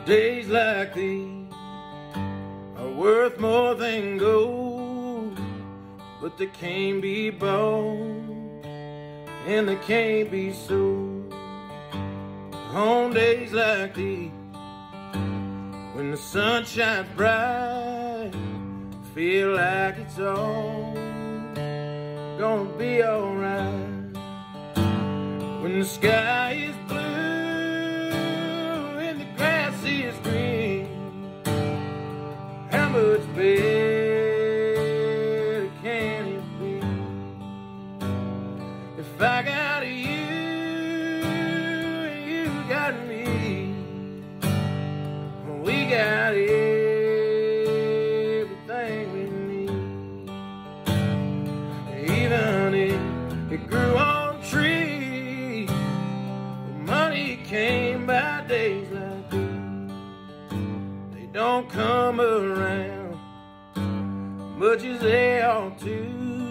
Days like these are worth more than gold, but they can't be bought and they can't be sold. On days like these, when the sun shines bright, feel like it's all gonna be alright. When the sky is blue and the grass is green, how much better can it be? If I got you and you got me, we got everything we need. Even if it grew on trees, money came by days like these. They don't come around much as they ought to.